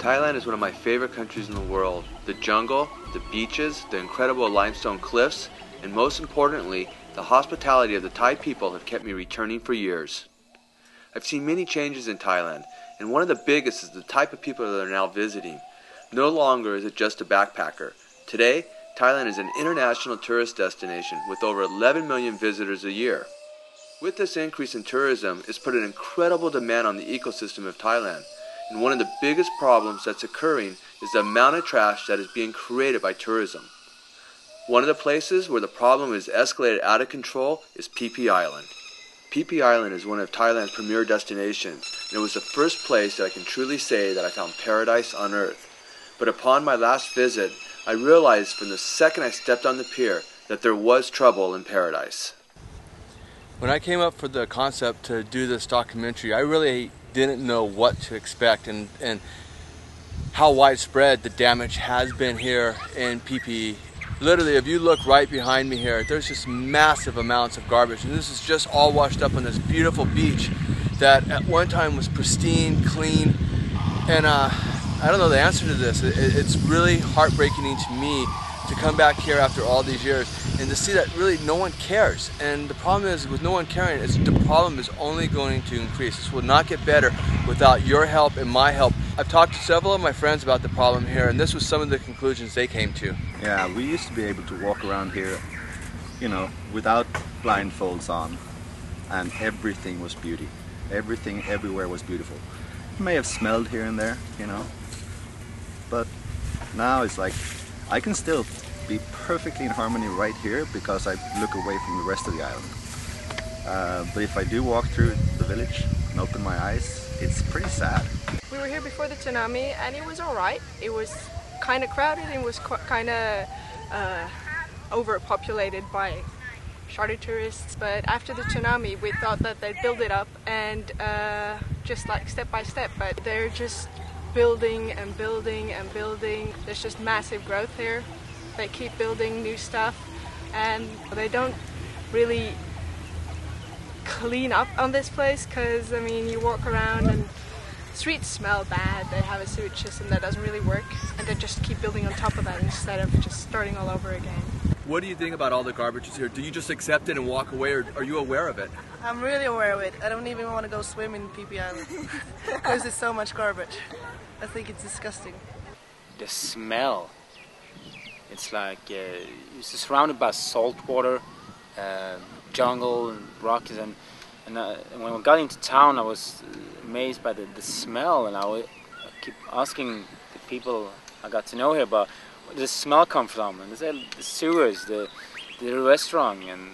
Thailand is one of my favorite countries in the world. The jungle, the beaches, the incredible limestone cliffs, and most importantly, the hospitality of the Thai people have kept me returning for years. I've seen many changes in Thailand, and one of the biggest is the type of people that are now visiting. No longer is it just a backpacker. Today, Thailand is an international tourist destination with over 11 million visitors a year. With this increase in tourism, it's put an incredible demand on the ecosystem of Thailand. And one of the biggest problems that's occurring is the amount of trash that is being created by tourism. One of the places where the problem is escalated out of control is Phi Phi Island. Phi Phi Island is one of Thailand's premier destinations, and it was the first place that I can truly say that I found paradise on earth. But upon my last visit, I realized from the second I stepped on the pier that there was trouble in paradise. When I came up for the concept to do this documentary, I really didn't know what to expect and how widespread the damage has been here in Phi Phi. Literally, if you look right behind me here, there's just massive amounts of garbage, and this is just all washed up on this beautiful beach that at one time was pristine, clean, and I don't know the answer to this. It's really heartbreaking to me to come back here after all these years and to see that really no one cares. And the problem is, with no one caring, the problem is only going to increase. This will not get better without your help and my help. I've talked to several of my friends about the problem here, and this was some of the conclusions they came to. Yeah, we used to be able to walk around here, you know, without blindfolds on, and everything was beauty. Everything everywhere was beautiful. It may have smelled here and there, you know, but now it's like I can still be perfectly in harmony right here because I look away from the rest of the island. But if I do walk through the village and open my eyes, it's pretty sad. We were here before the tsunami and it was alright. It was kind of crowded and was kind of overpopulated by charter tourists. But after the tsunami, we thought that they'd build it up and just like step by step, but they're just building and building and building. There's just massive growth here. They keep building new stuff and they don't really clean up on this place because, I mean, you walk around and streets smell bad. They have a sewage system that doesn't really work and they just keep building on top of that instead of just starting all over again. What do you think about all the garbage here? Do you just accept it and walk away, or are you aware of it? I'm really aware of it. I don't even want to go swim in Phi Phi Island because there's so much garbage. I think it's disgusting. The smell, it's like it's surrounded by salt water, jungle and rocks, and when we got into town I was amazed by the smell, and I keep asking the people I got to know here about where does the smell come from, and they said the sewers, the restaurant, and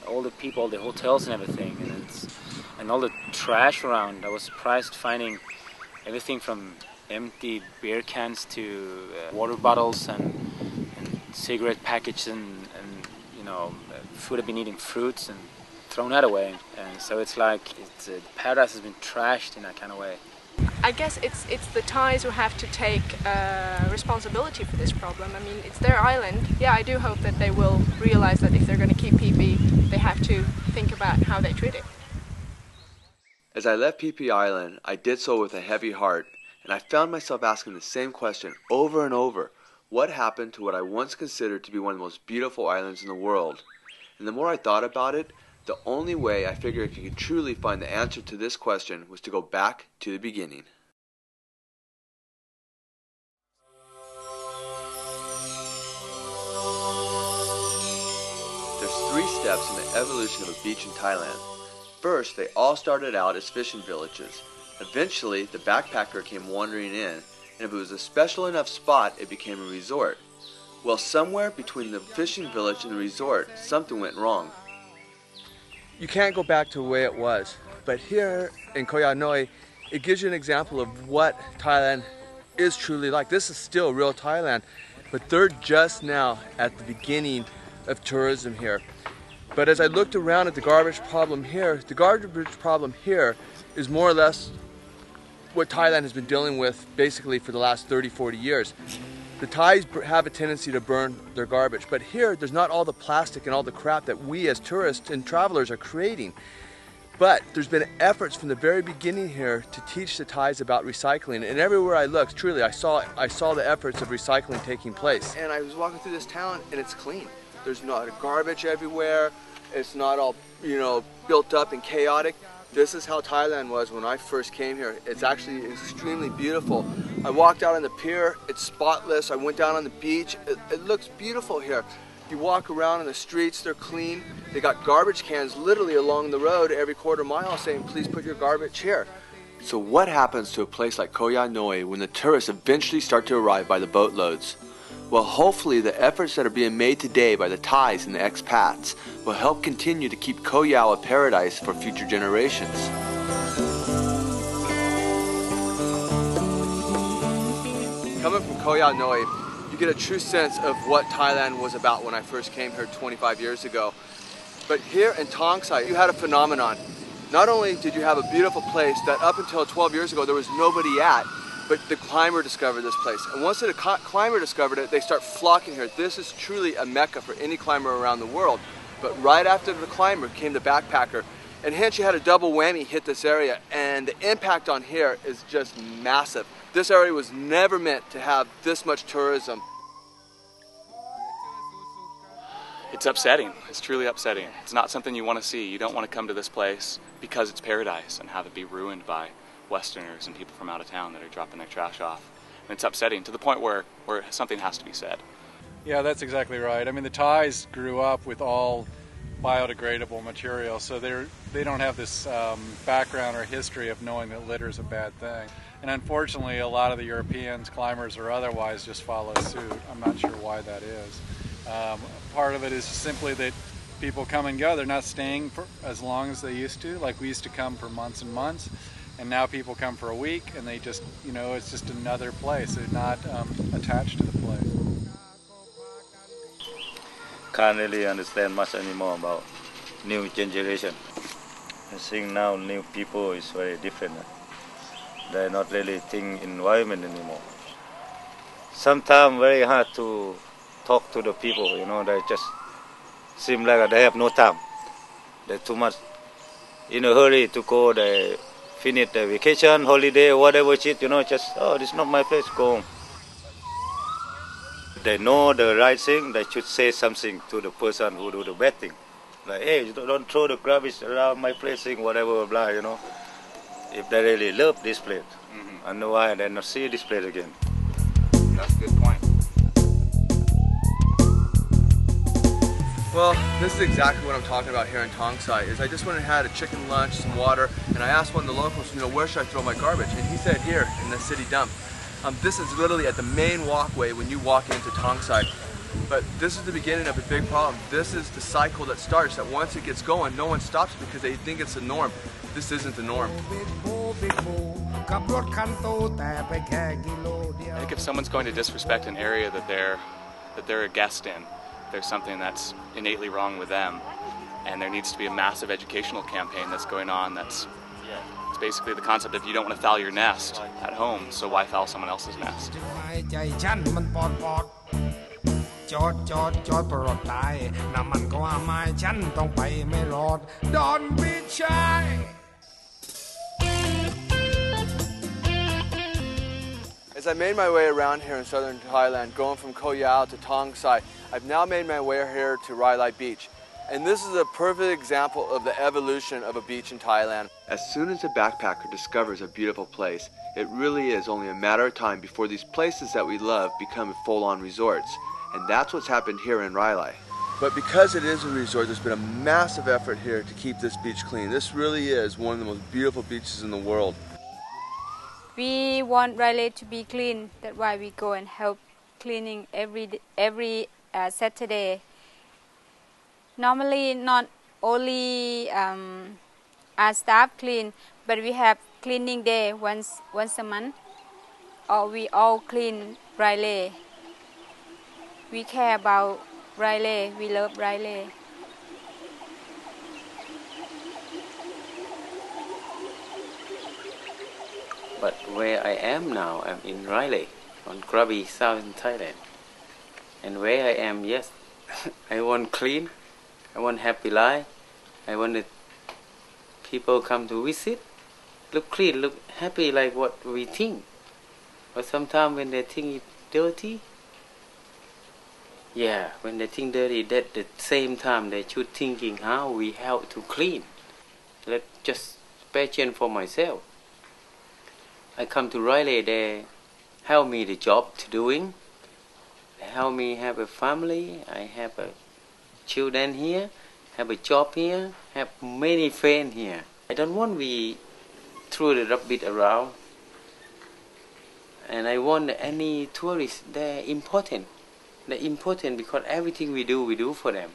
all the people, all the hotels and everything, and all the trash around. I was surprised finding everything from empty beer cans to water bottles and cigarette packages and you know, food. I've been eating fruits and thrown that away, and so it's like paradise has been trashed in that kind of way. I guess it's the Thais who have to take responsibility for this problem. I mean, it's their island. Yeah, I do hope that they will realize that if they're going to keep Phi Phi, they have to think about how they treat it. As I left Phi Phi Island, I did so with a heavy heart, and I found myself asking the same question over and over. What happened to what I once considered to be one of the most beautiful islands in the world? And the more I thought about it, the only way I figured if you could truly find the answer to this question was to go back to the beginning. There's 3 steps in the evolution of a beach in Thailand. First, they all started out as fishing villages. Eventually, the backpacker came wandering in, and if it was a special enough spot, it became a resort. Well, somewhere between the fishing village and the resort, something went wrong. You can't go back to the way it was, but here in Koh Yai Noi, it gives you an example of what Thailand is truly like. This is still real Thailand, but they're just now at the beginning of tourism here. But as I looked around at the garbage problem here, the garbage problem here is more or less what Thailand has been dealing with basically for the last 30-40 years. The Thais have a tendency to burn their garbage, but here there's not all the plastic and all the crap that we as tourists and travelers are creating. But there's been efforts from the very beginning here to teach the Thais about recycling, and everywhere I looked, truly, I saw the efforts of recycling taking place. And I was walking through this town, and it's clean. There's not garbage everywhere. It's not all, you know, built up and chaotic. This is how Thailand was when I first came here. It's actually extremely beautiful. I walked out on the pier, it's spotless. I went down on the beach. It looks beautiful here. You walk around in the streets, they're clean. They got garbage cans literally along the road every quarter mile saying, please put your garbage here. So what happens to a place like Koh Ya Noi when the tourists eventually start to arrive by the boatloads? Well, hopefully the efforts that are being made today by the Thais and the expats will help continue to keep Koh Ya a paradise for future generations. Coming from Koh Ya Noi, you get a true sense of what Thailand was about when I first came here 25 years ago. But here in Tong Sai, you had a phenomenon. Not only did you have a beautiful place that up until 12 years ago there was nobody at, but the climber discovered this place. And once the climber discovered it, they start flocking here. This is truly a mecca for any climber around the world. But right after the climber came the backpacker. And hence you had a double whammy hit this area. And the impact on here is just massive. This area was never meant to have this much tourism. It's upsetting. It's truly upsetting. It's not something you want to see. You don't want to come to this place because it's paradise and have it be ruined by Westerners and people from out of town that are dropping their trash off. And it's upsetting to the point where something has to be said. Yeah, that's exactly right. I mean, the Thais grew up with all biodegradable material, so they don't have this background or history of knowing that litter is a bad thing. And unfortunately, a lot of the Europeans, climbers or otherwise, just follow suit. I'm not sure why that is. Part of it is simply that people come and go. They're not staying for as long as they used to. Like we used to come for months and months, and now people come for a week, and they just, you know, it's just another place. They're not attached to the place. Can't really understand much anymore about new generation. I think now new people is very different. They're not really think environment anymore. Sometimes very hard to talk to the people, you know, they just seem like they have no time. They're too much in a hurry to go, they finish their vacation, holiday, whatever shit, you know, just, oh, this is not my place, go home. They know the right thing, they should say something to the person who do the bad thing. Like, hey, don't throw the garbage around my place, whatever, blah, you know. If they really love this place, otherwise they not see this place again. That's a good point. Well, this is exactly what I'm talking about here in Tong Sai. Is I just went and had a chicken lunch, some water, and I asked one of the locals, you know, where should I throw my garbage? And he said here in the city dump. This is literally at the main walkway when you walk into Tong Sai. But this is the beginning of a big problem. This is the cycle that starts, that once it gets going, no one stops it because they think it's the norm. This isn't the norm. I think if someone's going to disrespect an area that they're a guest in, there's something that's innately wrong with them, and there needs to be a massive educational campaign that's going on. It's basically the concept of you don't want to foul your nest at home, so why foul someone else's nest? As I made my way around here in southern Thailand, going from Koh Ya to Tong Sai, I've now made my way here to Railaybay Beach. And this is a perfect example of the evolution of a beach in Thailand. As soon as a backpacker discovers a beautiful place, it really is only a matter of time before these places that we love become full-on resorts. And that's what's happened here in Railaybay. But because it is a resort, there's been a massive effort here to keep this beach clean. This really is one of the most beautiful beaches in the world. We want Railaybay to be clean. That's why we go and help cleaning every Saturday. Normally, not only our staff clean, but we have cleaning day once a month. Or we all clean Railaybay. We care about Railaybay. We love Railaybay. But where I am now, I'm in Railaybay, on Krabi, southern Thailand. And where I am, yes, I want clean, I want happy life, I want People come to visit, look clean, look happy like what we think. But sometimes when they think it's dirty, yeah, when they think dirty, at the same time they should thinking how we help to clean. Let's just patient for myself. I come to Railaybay, they help me the job to doing. They help me have a family. I have a children here, have a job here, have many friends here. I don't want we throw the rubbish around. And I want any tourists, they're important. They're important because everything we do for them.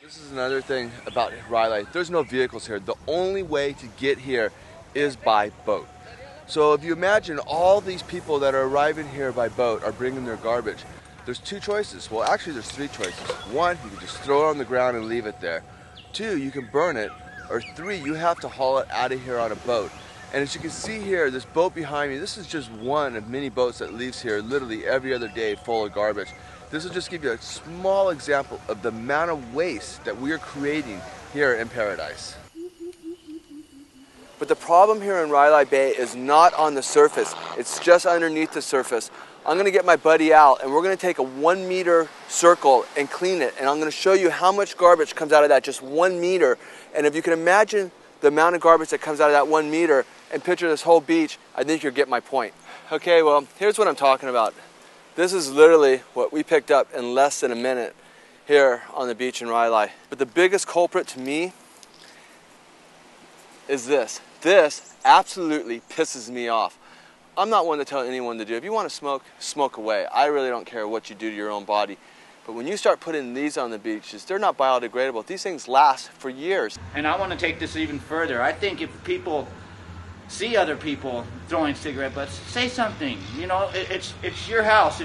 This is another thing about Railaybay. There's no vehicles here. The only way to get here is by boat. So if you imagine all these people that are arriving here by boat are bringing their garbage, there's two choices. Well, actually there's three choices. One, you can just throw it on the ground and leave it there. Two, you can burn it. Or three, you have to haul it out of here on a boat. And as you can see here, this boat behind me, this is just one of many boats that leaves here literally every other day full of garbage. This will just give you a small example of the amount of waste that we are creating here in Paradise. But the problem here in Railaybay is not on the surface, it's just underneath the surface. I'm going to get my buddy out and we're going to take a 1 meter circle and clean it, and I'm going to show you how much garbage comes out of that, just 1 meter. And if you can imagine the amount of garbage that comes out of that 1 meter and picture this whole beach, I think you'll get my point. Okay, well, here's what I'm talking about. This is literally what we picked up in less than a minute here on the beach in Railaybay. But the biggest culprit to me is this. This absolutely pisses me off. I'm not one to tell anyone to do. If you want to smoke, smoke away. I really don't care what you do to your own body. But when you start putting these on the beaches, they're not biodegradable. These things last for years. And I want to take this even further. I think if people see other people throwing cigarette butts, say something. You know, it's your house.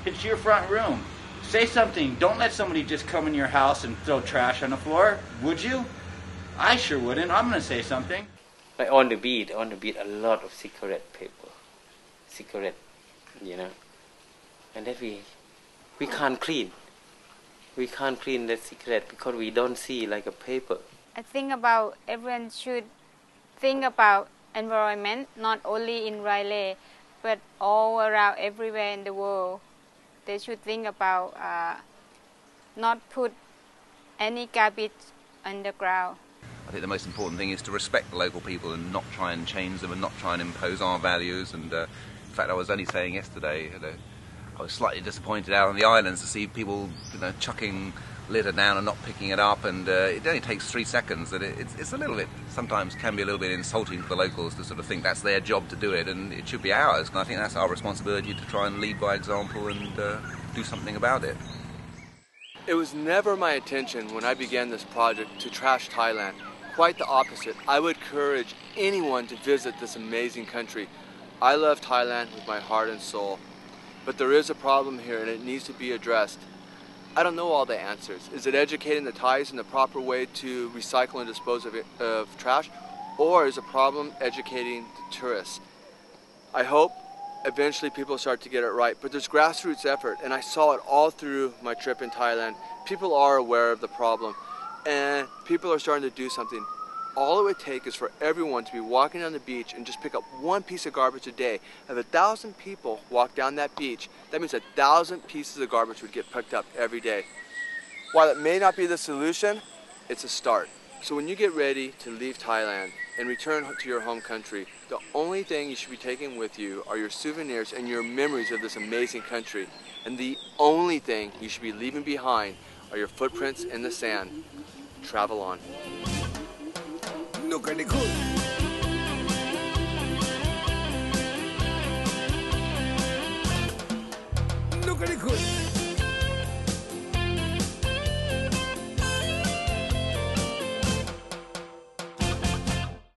It's your front room. Say something. Don't let somebody just come in your house and throw trash on the floor. Would you? I sure wouldn't. I'm going to say something. Like on the beach, a lot of cigarette paper. Cigarette, you know. And that we can't clean. We can't clean that cigarette because we don't see like a paper. I think about everyone should think about environment, not only in Railaybay, but all around everywhere in the world. They should think about not put any garbage underground. I think the most important thing is to respect the local people and not try and change them and not try and impose our values. And in fact, I was only saying yesterday, I was slightly disappointed out on the islands to see people, chucking litter down and not picking it up, and it only takes 3 seconds. And it's a little bit, sometimes can be a little bit insulting to the locals to sort of think that's their job to do it, and it should be ours. And I think that's our responsibility to try and lead by example and do something about it. It was never my intention when I began this project to trash Thailand. Quite the opposite. I would encourage anyone to visit this amazing country. I love Thailand with my heart and soul. But there is a problem here and it needs to be addressed. I don't know all the answers. Is it educating the Thais in the proper way to recycle and dispose of trash? Or is the problem educating the tourists? I hope eventually people start to get it right, but there's grassroots effort, and I saw it all through my trip in Thailand. People are aware of the problem, and people are starting to do something. All it would take is for everyone to be walking on the beach and just pick up 1 piece of garbage a day. If 1,000 people walk down that beach, that means 1,000 pieces of garbage would get picked up every day. While it may not be the solution, it's a start. So when you get ready to leave Thailand and return to your home country, the only thing you should be taking with you are your souvenirs and your memories of this amazing country. And the only thing you should be leaving behind are your footprints in the sand. Travel on. Look at the good. Look at the good.